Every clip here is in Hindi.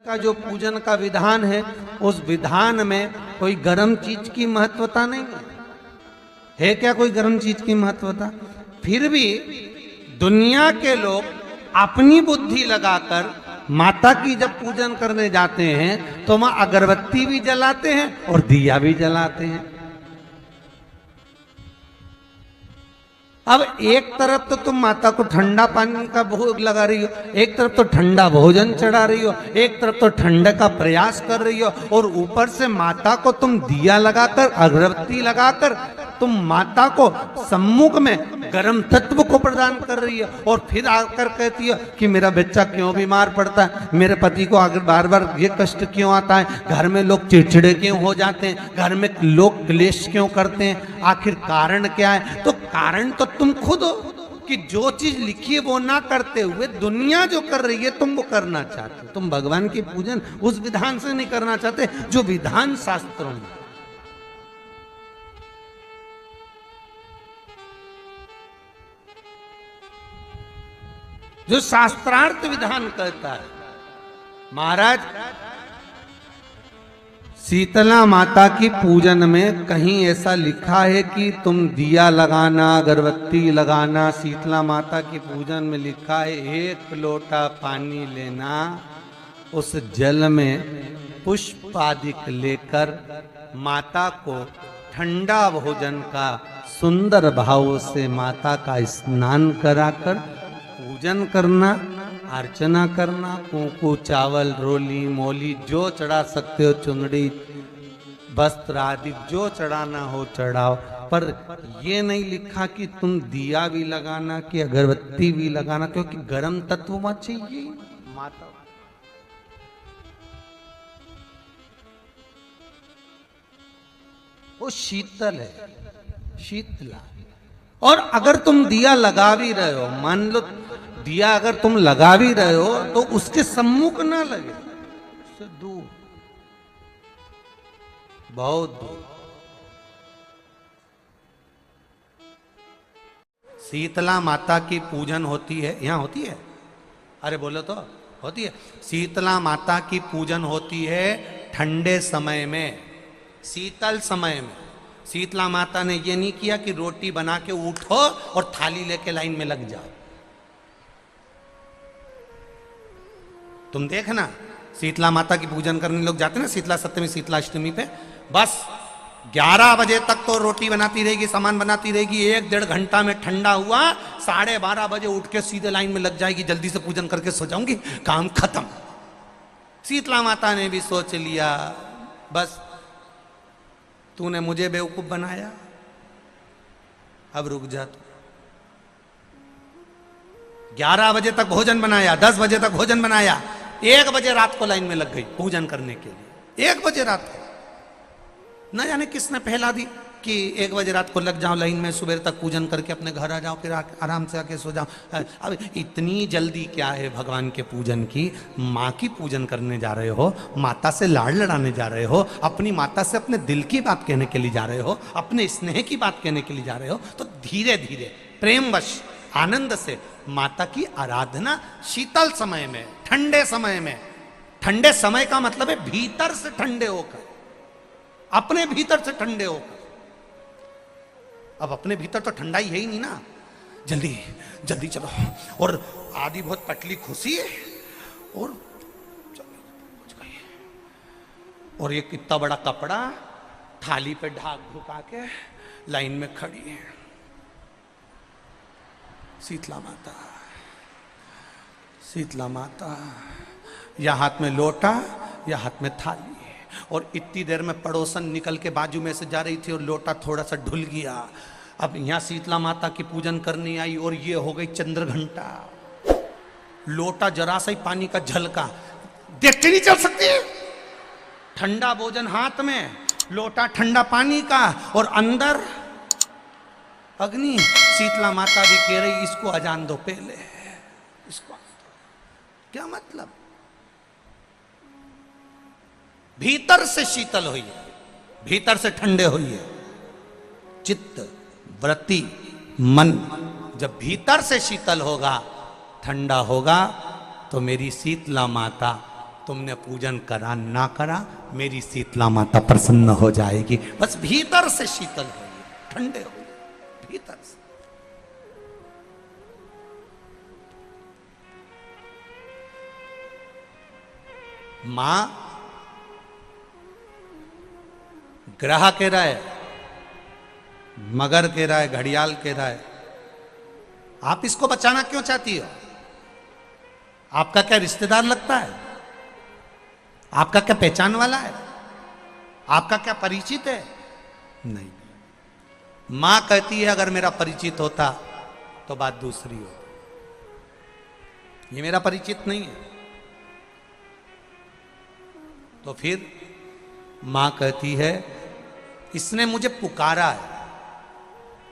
का जो पूजन का विधान है, उस विधान में कोई गर्म चीज की महत्वता नहीं है क्या? कोई गर्म चीज की महत्वता? फिर भी दुनिया के लोग अपनी बुद्धि लगाकर माता की जब पूजन करने जाते हैं तो वहां अगरबत्ती भी जलाते हैं और दिया भी जलाते हैं। अब एक तरफ तो तुम माता को ठंडा पानी का भोग लगा रही हो, एक तरफ तो ठंडा भोजन चढ़ा रही हो, एक तरफ तो ठंडे का प्रयास कर रही हो, और ऊपर से माता को तुम दिया लगाकर अगरबत्ती लगाकर तुम माता को सम्मुख में गर्म तत्व को प्रदान कर रही है, और फिर आकर कहती है कि मेरा बच्चा क्यों बीमार पड़ता है, मेरे पति को अगर बार बार ये कष्ट क्यों आता है, घर में लोग चिड़चिड़े क्यों हो जाते हैं, घर में लोग क्लेश क्यों करते हैं, आखिर कारण क्या है? तो कारण तो तुम खुद हो कि जो चीज लिखी है वो ना करते हुए दुनिया जो कर रही है तुम वो करना चाहते हो। तुम भगवान की पूजन उस विधान से नहीं करना चाहते जो विधान शास्त्रों में। जो शास्त्रार्थ विधान कहता है। महाराज, शीतला माता की पूजन में कहीं ऐसा लिखा है कि तुम दिया लगाना, अगरबत्ती लगाना? शीतला माता की पूजन में लिखा है एक लोटा पानी लेना, उस जल में पुष्प आदि लेकर माता को ठंडा भोजन का सुंदर भाव से माता का स्नान कराकर पूजन करना, अर्चना करना, कुंकू, चावल, रोली, मोली जो चढ़ा सकते हो, चुनरी, वस्त्र आदि जो चढ़ाना हो चढ़ाओ। पर ये नहीं लिखा कि तुम दिया भी लगाना कि अगरबत्ती भी लगाना, क्योंकि गर्म तत्व मत चाहिए माता। वो शीतल है, शीतला। और अगर तुम दिया लगा भी रहे हो, मान लो दिया अगर तुम लगा भी रहे हो तो उसके सम्मुख ना लगे, उससे दूर, बहुत दूर। शीतला माता की पूजन होती है, यहां होती है? अरे बोलो तो, होती है। शीतला माता की पूजन होती है ठंडे समय में, शीतल समय में। शीतला माता ने ये नहीं किया कि रोटी बना के उठो और थाली लेके लाइन में लग जाओ। तुम देखना, शीतला माता की पूजन करने लोग जाते हैं ना शीतला सप्तमी, शीतला अष्टमी पे, बस 11 बजे तक तो रोटी बनाती रहेगी, सामान बनाती रहेगी, 1-1.5 घंटा में ठंडा हुआ, 12:30 बजे उठ के सीधे लाइन में लग जाएगी, जल्दी से पूजन करके सो जाऊंगी, काम खत्म। शीतला माता ने भी सोच लिया, बस तूने मुझे बेवकूफ बनाया, अब रुक जा तू। 11 बजे तक भोजन बनाया, 10 बजे तक भोजन बनाया, 1 बजे रात को लाइन में लग गई पूजन करने के लिए। 1 बजे रात को, न जाने किसने पहला दी कि 1 बजे रात को लग जाओ लाइन में, सुबह तक पूजन करके अपने घर आ जाओ, फिर आराम से आके सो जाओ। अब इतनी जल्दी क्या है भगवान के पूजन की? माँ की पूजन करने जा रहे हो, माता से लाड़ लड़ाने जा रहे हो, अपनी माता से अपने दिल की बात कहने के लिए जा रहे हो, अपने स्नेह की बात कहने के लिए जा रहे हो, तो धीरे धीरे प्रेमवश आनंद से माता की आराधना शीतल समय में, ठंडे समय में। ठंडे समय का मतलब है भीतर से ठंडे होकर, अपने भीतर से ठंडे होकर। अब अपने भीतर तो ठंडा ही है ही नहीं ना, जल्दी जल्दी चलो, और आधी बहुत पतली खुशी है, और और ये कितना बड़ा कपड़ा थाली पे ढाक ढुका के लाइन में खड़ी है शीतला माता। शीतला माता, या हाथ में लोटा या हाथ में थाली, और इतनी देर में पड़ोसन निकल के बाजू में से जा रही थी और लोटा थोड़ा सा ढुल गया। अब यहाँ शीतला माता की पूजन करनी आई और ये हो गई चंद्र घंटा। लोटा जरा सा ही पानी का झलका, देख के नहीं चल सकती। ठंडा भोजन हाथ में, लोटा ठंडा पानी का, और अंदर अग्नि। शीतला माता भी कह रही इसको अजान दो पहले, इसको क्या मतलब? भीतर से शीतल हुई है, भीतर से ठंडे हुई है। चित्त, वृत्ति, मन जब भीतर से शीतल होगा, ठंडा होगा, तो मेरी शीतला माता तुमने पूजन करा ना करा, मेरी शीतला माता प्रसन्न हो जाएगी। बस भीतर से शीतल हो, ठंडे हो भीतर से। मां ग्रह कह रहा है, मगर कह रहा है, घड़ियाल कह रहा है, आप इसको बचाना क्यों चाहती हो? आपका क्या रिश्तेदार लगता है? आपका क्या पहचान वाला है? आपका क्या परिचित है? नहीं। मां कहती है अगर मेरा परिचित होता तो बात दूसरी हो, ये मेरा परिचित नहीं है। तो फिर मां कहती है इसने मुझे पुकारा है,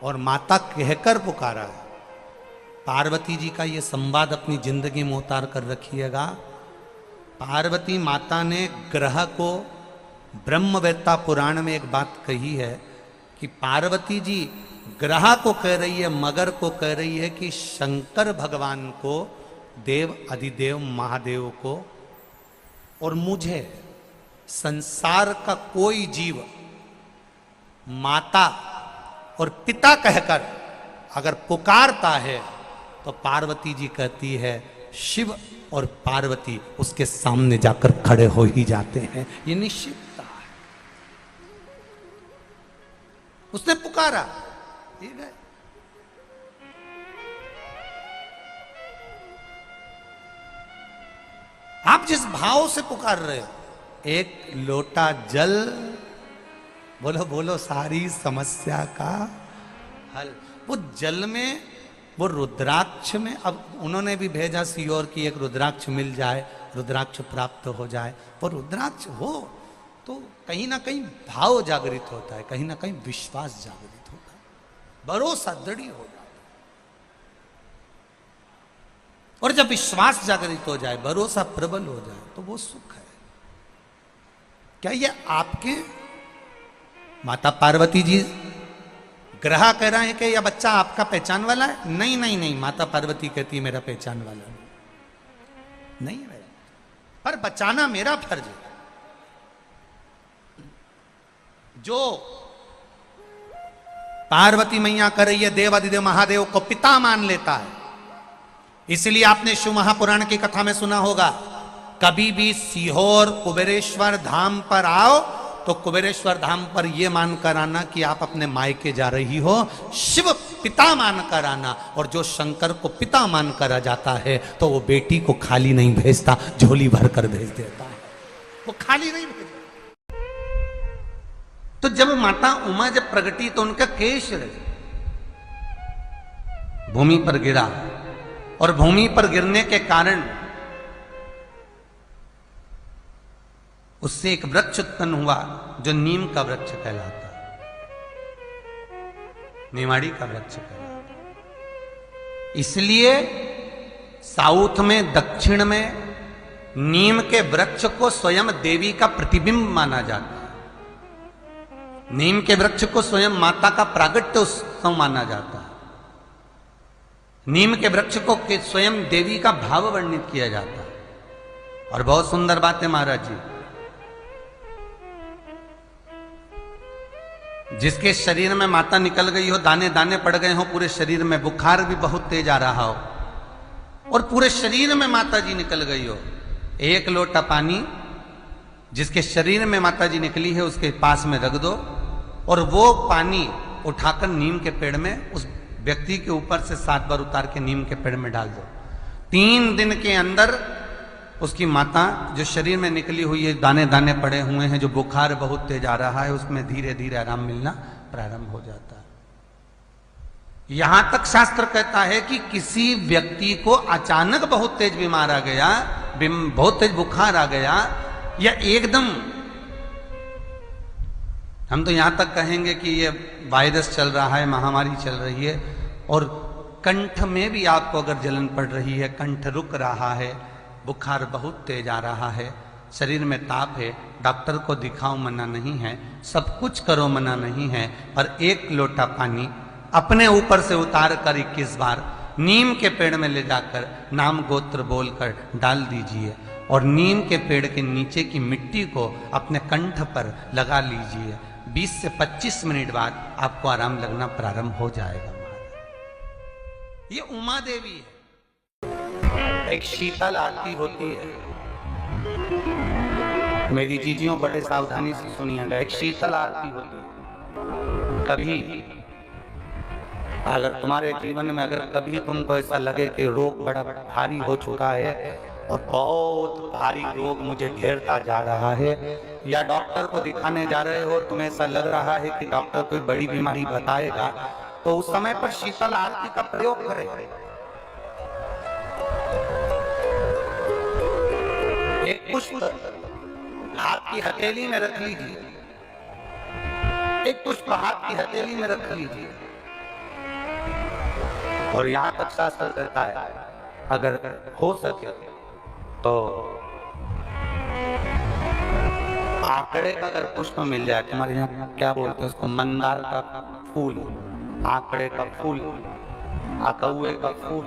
और माता कहकर पुकारा है। पार्वती जी का ये संवाद अपनी जिंदगी में उतार कर रखिएगा। पार्वती माता ने ग्रह को, ब्रह्मवेत्ता पुराण में एक बात कही है कि पार्वती जी ग्रह को कह रही है, मगर को कह रही है कि शंकर भगवान को, देव अधिदेव महादेव को और मुझे, संसार का कोई जीव माता और पिता कहकर अगर पुकारता है तो पार्वती जी कहती है शिव और पार्वती उसके सामने जाकर खड़े हो ही जाते हैं। ये निश्चितता है। उसने पुकारा, ठीक है। आप जिस भाव से पुकार रहे हो, एक लोटा जल, बोलो बोलो, सारी समस्या का हल। वो जल में, वो रुद्राक्ष में, अब उन्होंने भी भेजा सियोर की एक रुद्राक्ष मिल जाए, रुद्राक्ष प्राप्त हो जाए। वो रुद्राक्ष हो तो कहीं ना कहीं भाव जागृत होता है, कहीं ना कहीं विश्वास जागृत होता है, भरोसा दृढ़ हो जाता है। और जब विश्वास जागृत हो जाए, भरोसा प्रबल हो जाए, तो वो सुख है। क्या ये आपके माता पार्वती जी ग्रह कह रहे हैं कि यह बच्चा आपका पहचान वाला है? नहीं नहीं नहीं, माता पार्वती कहती मेरा पहचान वाला नहीं है, पर बचाना मेरा फर्ज है। जो पार्वती मैया कर रही है, देव अधिदेव महादेव को पिता मान लेता है। इसलिए आपने शिव महापुराण की कथा में सुना होगा, कभी भी सीहोर कुबेरेश्वर धाम पर आओ तो कुबेरेश्वर धाम पर यह मानकर आना कि आप अपने मायके जा रही हो, शिव पिता मानकर आना। और जो शंकर को पिता मानकर आ जाता है तो वो बेटी को खाली नहीं भेजता, झोली भर कर भेज देता है, वो खाली नहीं भेजता। तो जब माता उमा जब प्रगटी तो उनका केश भूमि पर गिरा, और भूमि पर गिरने के कारण उससे एक वृक्ष उत्पन्न हुआ जो नीम का वृक्ष कहलाता, निमाड़ी का वृक्ष कहलाता। इसलिए साउथ में, दक्षिण में नीम के वृक्ष को स्वयं देवी का प्रतिबिंब माना जाता है। नीम के वृक्ष को स्वयं माता का प्रागट्य उत्सव माना जाता है। नीम के वृक्ष को स्वयं देवी का भाव वर्णित किया जाता है। और बहुत सुंदर बात है महाराज जी, जिसके शरीर में माता निकल गई हो, दाने दाने पड़ गए हो पूरे शरीर में, बुखार भी बहुत तेज आ रहा हो और पूरे शरीर में माता जी निकल गई हो, एक लोटा पानी जिसके शरीर में माता जी निकली है उसके पास में रख दो, और वो पानी उठाकर नीम के पेड़ में उस व्यक्ति के ऊपर से 7 बार उतार के नीम के पेड़ में डाल दो। 3 दिन के अंदर उसकी माता जो शरीर में निकली हुई है, दाने दाने पड़े हुए हैं, जो बुखार बहुत तेज आ रहा है, उसमें धीरे धीरे आराम मिलना प्रारंभ हो जाता है। यहां तक शास्त्र कहता है कि किसी व्यक्ति को अचानक बहुत तेज बीमार आ गया, बहुत तेज बुखार आ गया, या एकदम, हम तो यहां तक कहेंगे कि ये वायरस चल रहा है, महामारी चल रही है, और कंठ में भी आपको अगर जलन पड़ रही है, कंठ रुक रहा है, बुखार बहुत तेज आ रहा है, शरीर में ताप है, डॉक्टर को दिखाओ मना नहीं है, सब कुछ करो मना नहीं है, पर 1 लोटा पानी अपने ऊपर से उतार कर 21 बार नीम के पेड़ में ले जाकर नाम गोत्र बोलकर डाल दीजिए। और नीम के पेड़ के नीचे की मिट्टी को अपने कंठ पर लगा लीजिए। 20 से 25 मिनट बाद आपको आराम लगना प्रारंभ हो जाएगा। ये उमा देवी है। एक शीतल आरती होती है, मेरी जीजियों बड़े सावधानी से सुनिएगा। एक शीतल आरती होती है। कभी अगर तुम्हारे जीवन में अगर कभी तुमको ऐसा लगे कि रोग बड़ा भारी हो चुका है और बहुत भारी रोग मुझे घेरता जा रहा है, या डॉक्टर को दिखाने जा रहे हो, तुम्हें ऐसा लग रहा है कि डॉक्टर कोई बड़ी बीमारी बताएगा, तो उस समय पर शीतल आरती का प्रयोग करें। एक पुष्प हाथ की हथेली में रख लीजिए, एक पुष्प हाथ की हथेली में रख लीजिए, और यहां तक शास्त्र कहता है अगर हो सके तो आंकड़े का अगर पुष्प मिल जाए, तुम्हारे यहाँ क्या बोलते हैं उसको, मंदार का फूल, आंकड़े का फूल, अकौए का फूल,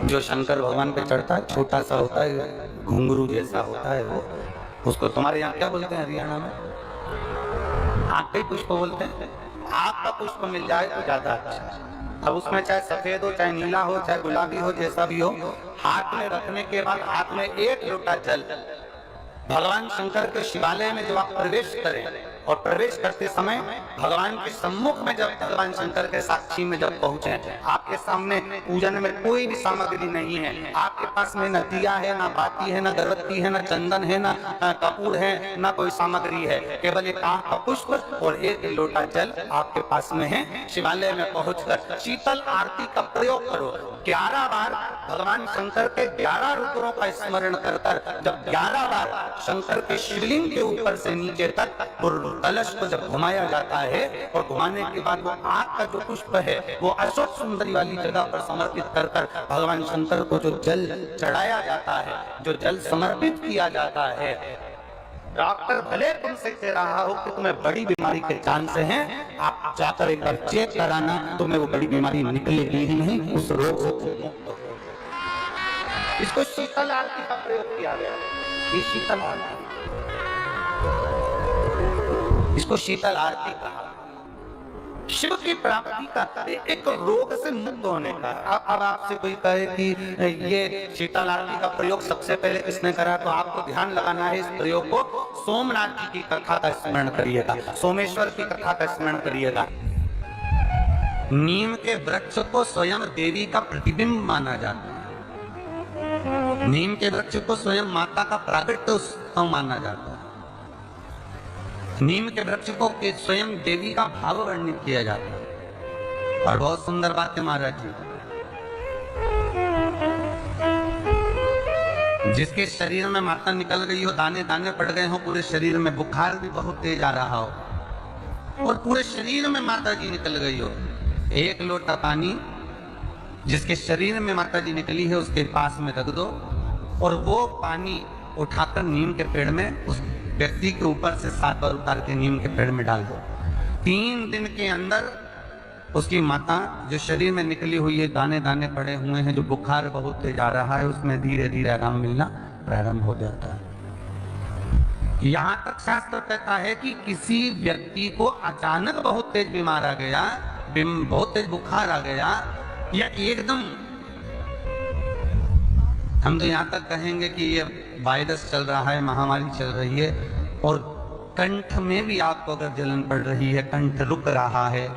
जो शंकर भगवान पे चढ़ता है, छोटा सा होता है, घुंघरू जैसा होता है, वो उसको तुम्हारे यहाँ क्या बोलते हैं हरियाणा में, आंकड़े पुष्प बोलते हैं। आग का पुष्प मिल जाए तो ज्यादा अच्छा। अब उसमें चाहे सफेद हो, चाहे नीला हो, चाहे गुलाबी हो, जैसा भी हो, हाथ में रखने के बाद हाथ में 1 लोटा जल भगवान शंकर के शिवालय में जब आप प्रवेश करें, और प्रवेश करते समय भगवान के सम्मुख में जब भगवान शंकर के साक्षी में जब पहुंचे, आपके सामने पूजन में कोई भी सामग्री नहीं है, आपके पास में न दिया है, ना बाती है, ना अगरबत्ती है, ना चंदन है, ना कपूर है, ना कोई सामग्री है, केवल एक आंख का पुष्प और 1 लोटा जल आपके पास में है। शिवालय में पहुंचकर शीतल आरती का प्रयोग करो। 11 बार भगवान शंकर के 11 रुद्रों का स्मरण कर जब 11 बार शंकर के शिवलिंग के ऊपर से नीचे तक कलश को जब घुमाया जाता है, और घुमाने के बाद वो आग का जो पुष्प है वो अशोक सुंदरी वाली जगह पर समर्पित कर भगवान शंकर को जो जल चढ़ाया जाता है, जो जल समर्पित किया जाता है, डॉक्टर भले तुमसे कह रहा हो कि तुम्हें बड़ी बीमारी के चांस हैं, आप जाकर एक बार चेक कराना, तुम्हें वो बड़ी बीमारी निकलेगी ही नहीं, उस रोग से। इसको शीतल आरती का प्रयोग किया गया। ये शीतल आरती, इसको शीतल आरती कहा। शिव की प्राप्ति का, एक रोग से मुक्त होने का। अब आपसे कोई कहे कि ये शीतल आरती का प्रयोग सबसे पहले किसने करा, तो आपको ध्यान लगाना है इस प्रयोग को सोमनाथ जी की कथा का स्मरण करिएगा, सोमेश्वर की कथा का स्मरण करिएगा। नीम के वृक्ष को स्वयं देवी का प्रतिबिंब माना जाता है, नीम के वृक्ष को स्वयं माता का प्राकट्य माना जाता है, नीम के वृक्ष को स्वयं देवी का भाव वर्णित किया जाता है। और बहुत सुंदर बात है महाराज जी, जिसके शरीर में माता निकल गई हो, दाने दाने पड़ गए हो, पूरे शरीर में बुखार भी बहुत तेज आ रहा हो, और पूरे शरीर में माता जी निकल गई हो, 1 लोटा पानी जिसके शरीर में माता जी निकली है उसके पास में रख दो, और वो पानी उठाकर नीम के पेड़ में उस व्यक्ति के ऊपर से 7 बार उतार के नीम के पेड़ में डाल दो। 3 दिन के अंदर उसकी माता जो शरीर में निकली हुई है, दाने दाने पड़े हुए हैं, जो बुखार बहुत तेज आ रहा है, उसमें धीरे धीरे आराम मिलना प्रारंभ हो जाता है। यहाँ तक शास्त्र कहता है कि किसी व्यक्ति को अचानक बहुत तेज बीमार आ गया, बहुत तेज बुखार आ गया, या एकदम, हम तो यहाँ तक कहेंगे कि ये वायरस चल रहा है, महामारी चल रही है, और कंठ में भी आपको अगर जलन पड़ रही है, कंठ रुक रहा है,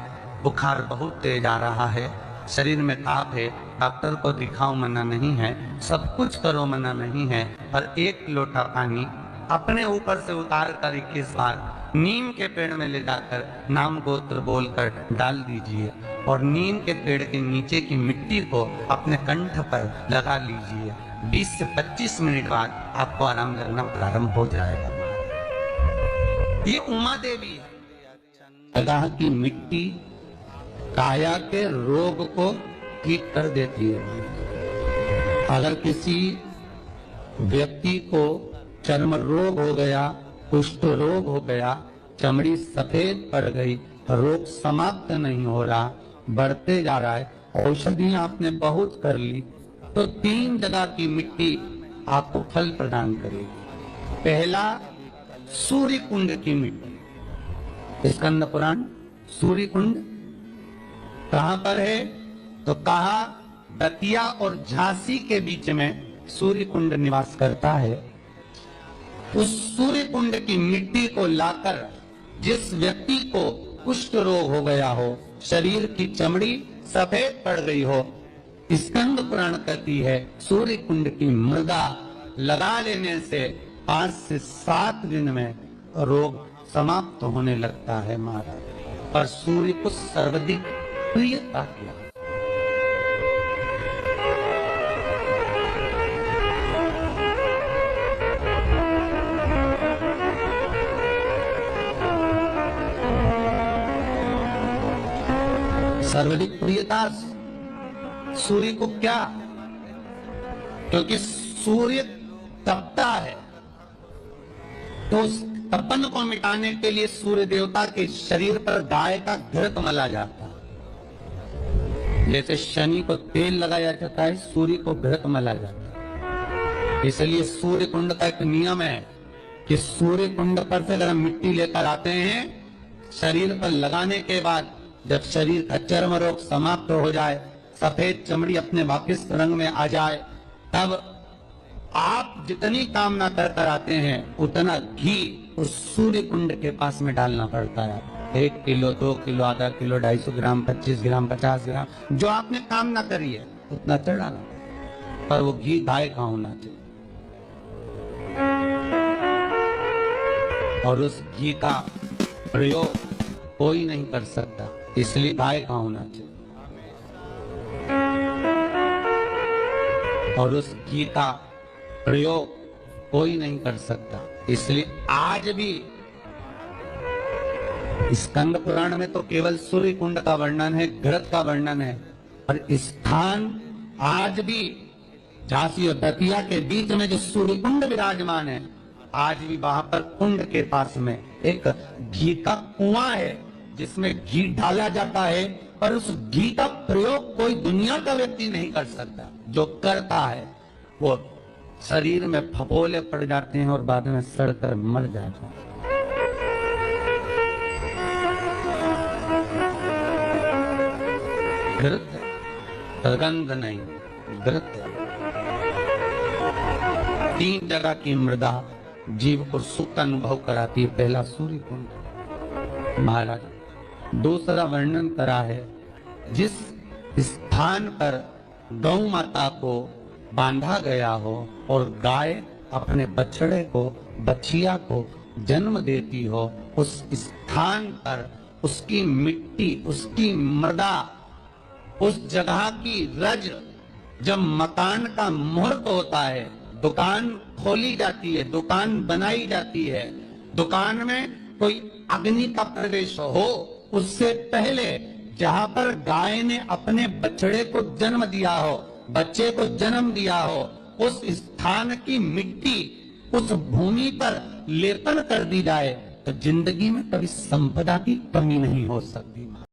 बुखार बहुत तेज आ रहा है, शरीर में ताप है, डॉक्टर को दिखाओ मना नहीं है, सब कुछ करो मना नहीं है, पर 1 लोटा पानी अपने ऊपर से उतार कर 21 बार नीम के पेड़ में ले जाकर नाम गोत्र बोलकर डाल दीजिए, और नीम के पेड़ के नीचे की मिट्टी को अपने कंठ पर लगा लीजिए। 20 से 25 मिनट बाद आपको आराम लगना प्रारंभ हो जाएगा। ये उमा देवी है। जगह की मिट्टी काया के रोग को ठीक कर देती है। अगर किसी व्यक्ति को चर्म रोग हो गया, कुष्ठ रोग हो गया, चमड़ी सफेद पड़ गई, रोग समाप्त नहीं हो रहा, बढ़ते जा रहा है, औषधियां आपने बहुत कर ली, तो 3 जगह की मिट्टी आपको फल प्रदान करेगी। पहला, सूर्य कुंड की मिट्टी। स्कंद पुराण सूर्य कुंड कहां पर है? तो कहा दतिया और झांसी के बीच में सूर्य कुंड निवास करता है। उस सूर्य कुंड की मिट्टी को लाकर जिस व्यक्ति को कुष्ठ रोग हो गया हो, शरीर की चमड़ी सफेद पड़ गई हो, स्कंद पुराण कहती है सूर्य कुंड की मृदा लगा लेने से 5 से 7 दिन में रोग समाप्त होने लगता है महाराज। पर सूर्य को सर्वाधिक प्रियता किया। सर्वाधिक प्रियता सूर्य को क्या? क्योंकि सूर्य तपता है, तो उस तपन को मिटाने के लिए सूर्य देवता के शरीर पर गाय का घृत मला जाता है। जैसे शनि को तेल लगाया जाता है, सूर्य को घृत मला जाता है। इसलिए सूर्य कुंड का एक नियम है कि सूर्य कुंड पर से अगर हम मिट्टी लेकर आते हैं, शरीर पर लगाने के बाद जब शरीर का चर्म रोग समाप्त हो जाए, सफेद चमड़ी अपने वापिस रंग में आ जाए, तब आप जितनी कामना कर आते हैं उतना घी उस सूर्य कुंड के पास में डालना पड़ता है। 1 किलो, 2 किलो, आधा किलो, 250 ग्राम, 25 ग्राम, 50 ग्राम, जो आपने कामना करी है उतना चढ़ाना। पर वो घी गाय का होना चाहिए, और उस घी का प्रयोग कोई नहीं कर सकता, इसलिए गाय का होना चाहिए। और उस घी का प्रयोग कोई नहीं कर सकता, इसलिए आज भी स्कंद पुराण में तो केवल सूर्य कुंड का वर्णन है, घृत का वर्णन है, और स्थान आज भी झांसी और दतिया के बीच में जो सूर्य कुंड विराजमान है, आज भी वहां पर कुंड के पास में एक घी का कुआं है जिसमें घी डाला जाता है, पर उस घी का प्रयोग कोई दुनिया का व्यक्ति नहीं कर सकता। जो करता है वो शरीर में फपोले पड़ जाते हैं और बाद में सड़कर मर जाता है। घृत, गंध नहीं, घृत। 3 जगह की मृदा जीव को सुख अनुभव कराती है। पहला सूर्य कुंड महाराज। दूसरा वर्णन करा है, जिस स्थान पर गौ माता को बांधा गया हो और गाय अपने बछड़े को, बछिया को जन्म देती हो, उस स्थान पर उसकी मिट्टी, उसकी मृदा, उस जगह की रज, जब मकान का मुहूर्त होता है, दुकान खोली जाती है, दुकान बनाई जाती है, दुकान में कोई अग्नि का प्रवेश हो, उससे पहले जहां पर गाय ने अपने बछड़े को जन्म दिया हो, बच्चे को जन्म दिया हो, उस स्थान की मिट्टी उस भूमि पर लेपन कर दी जाए तो जिंदगी में कभी संपदा की कमी नहीं हो सकती।